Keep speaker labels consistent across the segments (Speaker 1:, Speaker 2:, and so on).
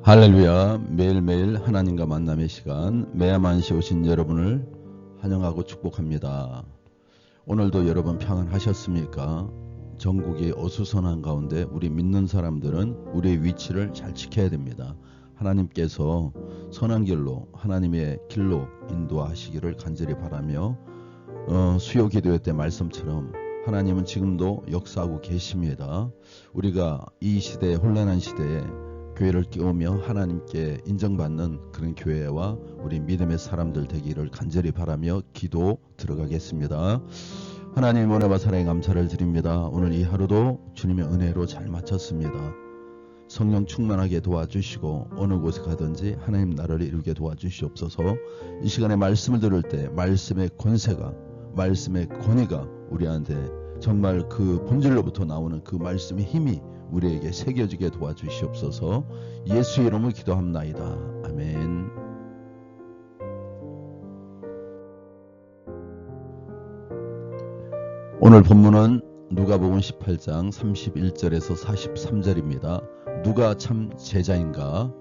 Speaker 1: 할렐루야. 매일매일 하나님과 만남의 시간 매야만시 오신 여러분을 환영하고 축복합니다. 오늘도 여러분 평안하셨습니까? 전국이 어수선한 가운데 우리 믿는 사람들은 우리의 위치를 잘 지켜야 됩니다. 하나님께서 선한 길로 하나님의 길로 인도하시기를 간절히 바라며 수요 기도회 때 말씀처럼 하나님은 지금도 역사하고 계십니다. 우리가 이 시대에 혼란한 시대에 교회를 깨우며 하나님께 인정받는 그런 교회와 우리 믿음의 사람들 되기를 간절히 바라며 기도 들어가겠습니다. 하나님 은혜와 사랑에 감사를 드립니다. 오늘 이 하루도 주님의 은혜로 잘 마쳤습니다. 성령 충만하게 도와주시고 어느 곳에 가든지 하나님 나라를 이루게 도와주시옵소서. 이 시간에 말씀을 들을 때 말씀의 권세가 말씀의 권위가 우리한테 정말 그 본질로부터 나오는 그 말씀의 힘이 우리에게 새겨지게 도와주시옵소서. 예수의 이름으로 기도합나이다. 아멘. 오늘 본문은 누가복음 18장 31절에서 43절입니다. 누가 참 제자인가?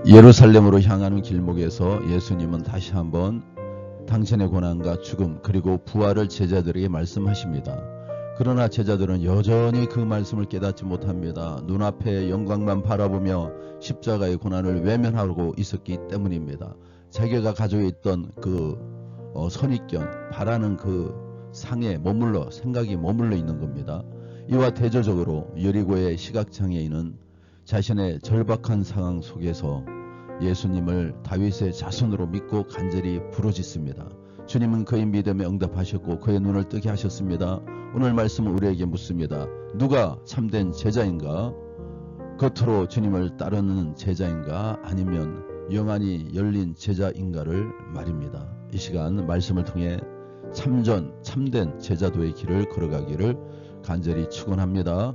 Speaker 1: 예루살렘으로 향하는 길목에서 예수님은 다시 한번 당신의 고난과 죽음 그리고 부활을 제자들에게 말씀하십니다. 그러나 제자들은 여전히 그 말씀을 깨닫지 못합니다. 눈앞의 영광만 바라보며 십자가의 고난을 외면하고 있었기 때문입니다. 자기가 가지고 있던 그 선입견 바라는 그 상에 생각이 머물러 있는 겁니다. 이와 대조적으로 여리고의 시각장애인은 자신의 절박한 상황 속에서 예수님을 다윗의 자손으로 믿고 간절히 부르짖습니다. 주님은 그의 믿음에 응답하셨고 그의 눈을 뜨게 하셨습니다. 오늘 말씀은 우리에게 묻습니다. 누가 참된 제자인가? 겉으로 주님을 따르는 제자인가? 아니면 영안이 열린 제자인가를 말입니다. 이 시간 말씀을 통해 참된 제자도의 길을 걸어가기를 간절히 축원합니다.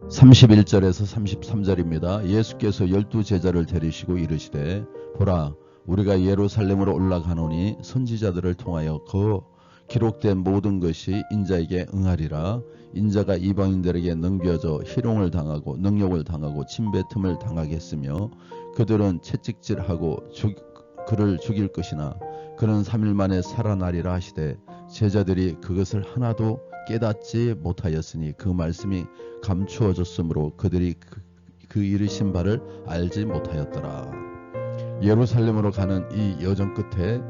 Speaker 1: 31절에서 33절입니다. 예수께서 12제자를 데리시고 이르시되 보라 우리가 예루살렘으로 올라가노니 선지자들을 통하여 그 기록된 모든 것이 인자에게 응하리라. 인자가 이방인들에게 넘겨져 희롱을 당하고 능욕을 당하고 침뱉음을 당하겠으며 그들은 채찍질하고 그를 죽일 것이나 그는 3일 만에 살아나리라 하시되 제자들이 그것을 하나도 깨닫지 못하였으니 그 말씀이 감추어졌으므로 그들이 그 이르신 바를 알지 못하였더라. 예루살렘으로 가는 이 여정 끝에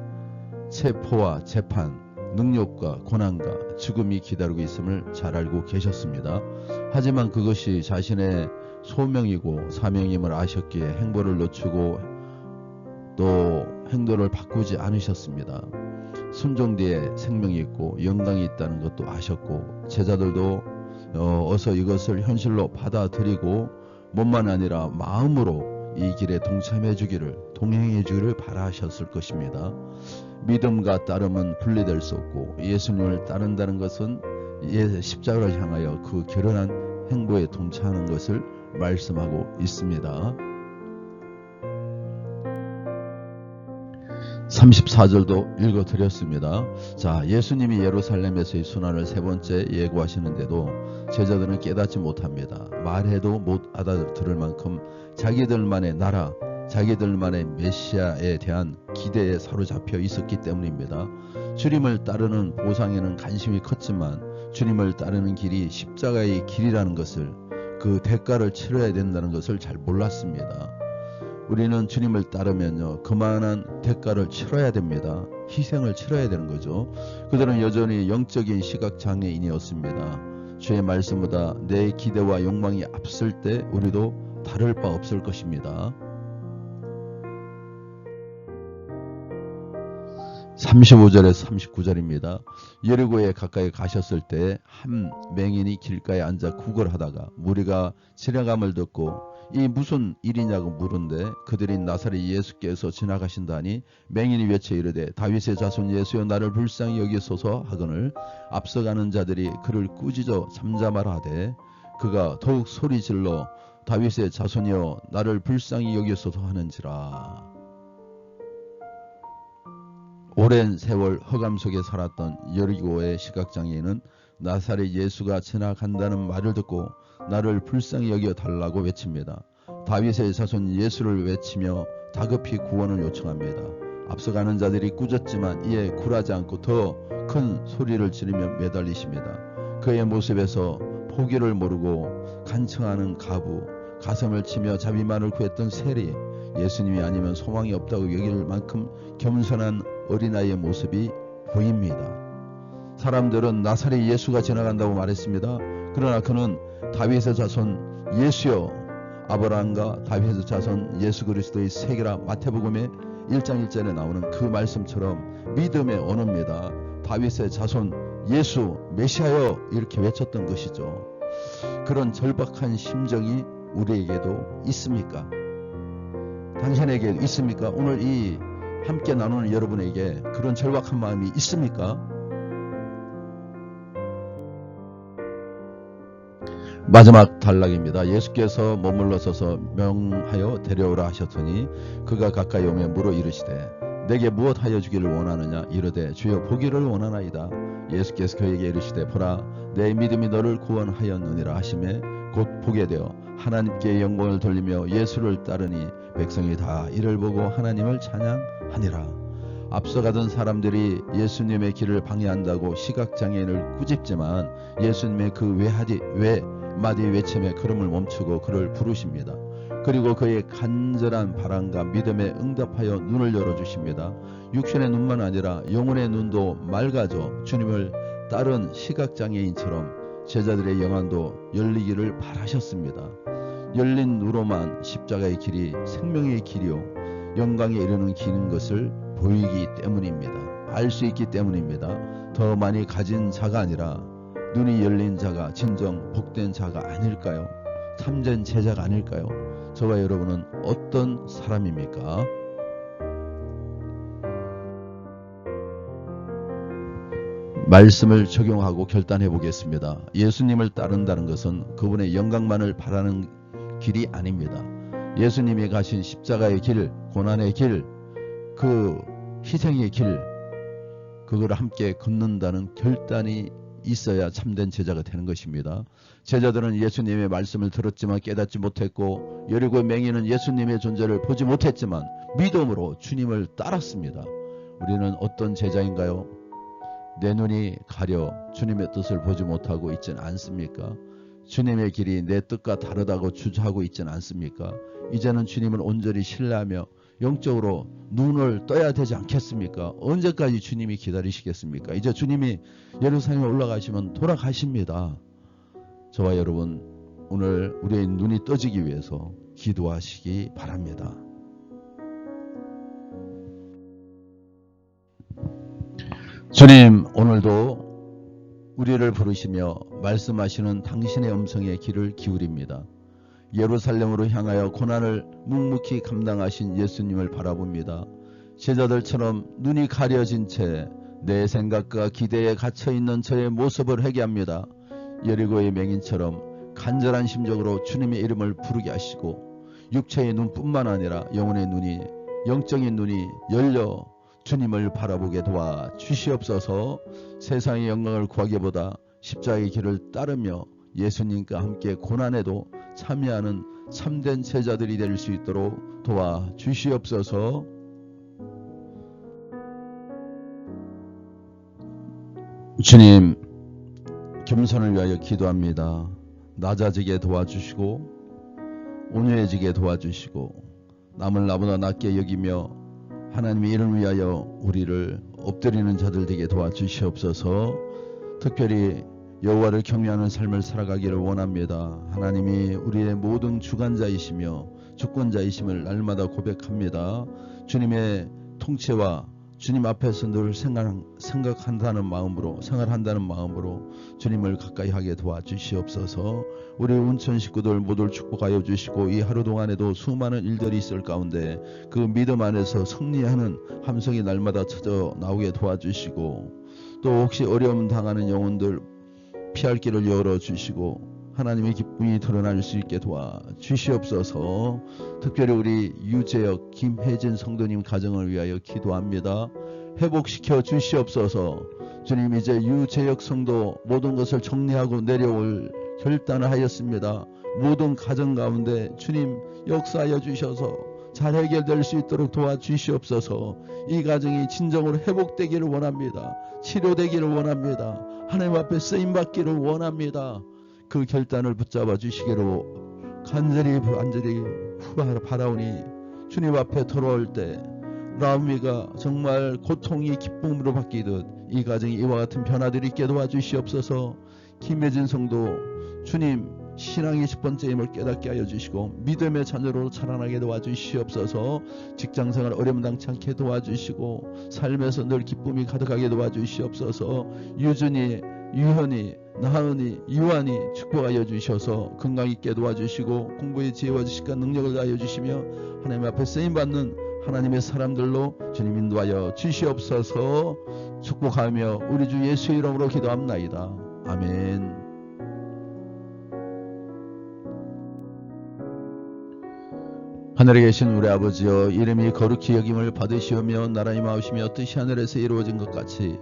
Speaker 1: 체포와 재판, 능욕과 고난과 죽음이 기다리고 있음을 잘 알고 계셨습니다. 하지만 그것이 자신의 소명이고 사명임을 아셨기에 행보를 늦추고 또 행동을 바꾸지 않으셨습니다. 순종 뒤에 생명이 있고 영광이 있다는 것도 아셨고 제자들도 어서 이것을 현실로 받아들이고 몸만 아니라 마음으로 이 길에 동참해 주기를 동행해 주기를 바라셨을 것입니다. 믿음과 따름은 분리될 수 없고 예수님을 따른다는 것은 십자가를 향하여 그 결연한 행보에 동참하는 것을 말씀하고 있습니다. 34절도 읽어드렸습니다. 자, 예수님이 예루살렘에서의 순환을 세 번째 예고하시는데도 제자들은 깨닫지 못합니다. 말해도 못 알아들을 만큼 자기들만의 나라, 자기들만의 메시아에 대한 기대에 사로잡혀 있었기 때문입니다. 주님을 따르는 보상에는 관심이 컸지만 주님을 따르는 길이 십자가의 길이라는 것을 그 대가를 치러야 된다는 것을 잘 몰랐습니다. 우리는 주님을 따르면요 그만한 대가를 치러야 됩니다. 희생을 치러야 되는 거죠. 그들은 여전히 영적인 시각장애인이었습니다. 주의 말씀보다 내 기대와 욕망이 앞설 때 우리도 다를 바 없을 것입니다. 35절에서 39절입니다. 여리고에 가까이 가셨을 때 한 맹인이 길가에 앉아 구걸하다가 무리가 지나감을 듣고 이 무슨 일이냐고 물은데 그들이 나사렛 예수께서 지나가신다니 맹인이 외쳐 이르되 다윗의 자손 예수여 나를 불쌍히 여기소서 하거늘 앞서가는 자들이 그를 꾸짖어 잠잠하라 하되 그가 더욱 소리질러 다윗의 자손이여 나를 불쌍히 여기소서 하는지라. 오랜 세월 허감 속에 살았던 여리고의 시각장애인은 나사렛 예수가 지나간다는 말을 듣고 나를 불쌍히 여겨 달라고 외칩니다. 다윗의 자손 예수를 외치며 다급히 구원을 요청합니다. 앞서가는 자들이 꾸짖지만 이에 굴하지 않고 더 큰 소리를 지르며 매달리십니다. 그의 모습에서 포기를 모르고 간청하는 가부, 가슴을 치며 자비만을 구했던 세리, 예수님이 아니면 소망이 없다고 여길 만큼 겸손한 어린아이의 모습이 보입니다. 사람들은 나사렛 예수가 지나간다고 말했습니다. 그러나 그는 다윗의 자손 예수여, 아브라함과 다윗의 자손 예수 그리스도의 세계라 마태복음의 1장 1절에 나오는 그 말씀처럼 믿음의 언어입니다. 다윗의 자손 예수 메시아여 이렇게 외쳤던 것이죠. 그런 절박한 심정이 우리에게도 있습니까? 당신에게 있습니까? 오늘 이 함께 나누는 여러분에게 그런 절박한 마음이 있습니까? 마지막 단락입니다. 예수께서 머물러 서서 명하여 데려오라 하셨더니 그가 가까이 오며 물어 이르시되 내게 무엇하여 주기를 원하느냐 이르되 주여 보기를 원하나이다. 예수께서 그에게 이르시되 보라 내 믿음이 너를 구원하였느니라 하시매 곧 보게 되어 하나님께 영광을 돌리며 예수를 따르니 백성이 다 이를 보고 하나님을 찬양하니라. 앞서가던 사람들이 예수님의 길을 방해한다고 시각장애인을 꾸짖지만 예수님의 그 외마디 외침에 걸음을 멈추고 그를 부르십니다. 그리고 그의 간절한 바람과 믿음에 응답하여 눈을 열어주십니다. 육신의 눈만 아니라 영혼의 눈도 맑아져 주님을 따른 시각장애인처럼 제자들의 영안도 열리기를 바라셨습니다. 열린 눈으로만 십자가의 길이 생명의 길이요 영광에 이르는 길인 것을 보이기 때문입니다. 알 수 있기 때문입니다. 더 많이 가진 자가 아니라 눈이 열린 자가 진정 복된 자가 아닐까요? 참된 제자가 아닐까요? 저와 여러분은 어떤 사람입니까? 말씀을 적용하고 결단해 보겠습니다. 예수님을 따른다는 것은 그분의 영광만을 바라는 길이 아닙니다. 예수님이 가신 십자가의 길, 고난의 길, 그 희생의 길, 그걸 함께 걷는다는 결단이 있어야 참된 제자가 되는 것입니다. 제자들은 예수님의 말씀을 들었지만 깨닫지 못했고 여리고의 맹인은 예수님의 존재를 보지 못했지만 믿음으로 주님을 따랐습니다. 우리는 어떤 제자인가요? 내 눈이 가려 주님의 뜻을 보지 못하고 있지는 않습니까? 주님의 길이 내 뜻과 다르다고 주저하고 있지는 않습니까? 이제는 주님을 온전히 신뢰하며 영적으로 눈을 떠야 되지 않겠습니까? 언제까지 주님이 기다리시겠습니까? 이제 주님이 예루살렘에 올라가시면 돌아가십니다. 저와 여러분 오늘 우리의 눈이 떠지기 위해서 기도하시기 바랍니다. 주님 오늘도 우리를 부르시며 말씀하시는 당신의 음성에 귀를 기울입니다. 예루살렘으로 향하여 고난을 묵묵히 감당하신 예수님을 바라봅니다. 제자들처럼 눈이 가려진 채 내 생각과 기대에 갇혀있는 저의 모습을 회개합니다. 여리고의 맹인처럼 간절한 심정으로 주님의 이름을 부르게 하시고 육체의 눈뿐만 아니라 영혼의 눈이 영적인 눈이 열려 주님을 바라보게 도와 주시옵소서. 세상의 영광을 구하기보다 십자가의 길을 따르며 예수님과 함께 고난에도 참여하는 참된 제자들이 될 수 있도록 도와 주시옵소서. 주님, 겸손을 위하여 기도합니다. 낮아지게 도와주시고 온유해지게 도와주시고 남을 나보다 낮게 여기며 하나님의 이름을 위하여 우리를 엎드리는 자들 되게 도와주시옵소서. 특별히 여호와를 경외하는 삶을 살아가기를 원합니다. 하나님이 우리의 모든 주관자이시며 주권자이심을 날마다 고백합니다. 주님의 통치와 주님 앞에서 늘 생각한다는 마음으로 생활한다는 마음으로 주님을 가까이 하게 도와주시옵소서. 우리 운천 식구들 모두를 축복하여 주시고 이 하루 동안에도 수많은 일들이 있을 가운데 그 믿음 안에서 승리하는 함성이 날마다 찾아 나오게 도와주시고 또 혹시 어려움 당하는 영혼들 피할 길을 열어주시고 하나님의 기쁨이 드러날 수 있게 도와주시옵소서. 특별히 우리 유재혁, 김혜진 성도님 가정을 위하여 기도합니다. 회복시켜 주시옵소서. 주님, 이제 유재역 성도 모든 것을 정리하고 내려올 결단을 하였습니다. 모든 가정 가운데 주님 역사하여 주셔서 잘 해결될 수 있도록 도와주시옵소서. 이 가정이 진정으로 회복되기를 원합니다. 치료되기를 원합니다. 하나님 앞에 쓰임받기를 원합니다. 그 결단을 붙잡아 주시기로 간절히 바라오니, 주님 앞에 돌아올 때 라우미가 정말 고통이 기쁨으로 바뀌듯 이 가정이 이와 같은 변화들이 있게 도와주시옵소서. 김혜진 성도, 주님 신앙의 첫 번째임을 깨닫게 하여 주시고 믿음의 자녀로 자라나게 도와주시옵소서. 직장생활 어려움당치 않게 도와주시고 삶에서 늘 기쁨이 가득하게 도와주시옵소서. 유준이, 유현이, 나은이, 유한이 축복하여 주셔서 건강있게 도와주시고 공부의 지혜와 지식과 능력을 다하여 주시며 하나님 앞에 쓰임받는 하나님의 사람들로 주님 인도하여 주시옵소서. 축복하며 우리 주 예수의 이름으로 기도합나이다. 아멘. 하늘에 계신 우리 아버지여, 이름이 거룩히 여김을 받으시오며 나라의 마으시며 뜻이 하늘에서 이루어진 것 같이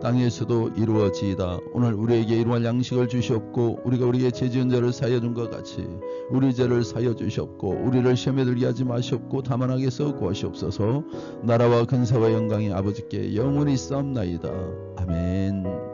Speaker 1: 땅에서도 이루어지이다. 오늘 우리에게 이루할 양식을 주시옵고 우리가 우리에게 죄 지은 자를 사하여 준 것 같이 우리 죄를 사하여 주시옵고 우리를 시험에 들게 하지 마시옵고 다만 악에서 구하시옵소서. 나라와 근사와 영광이 아버지께 영원히 있사옵나이다. 아멘.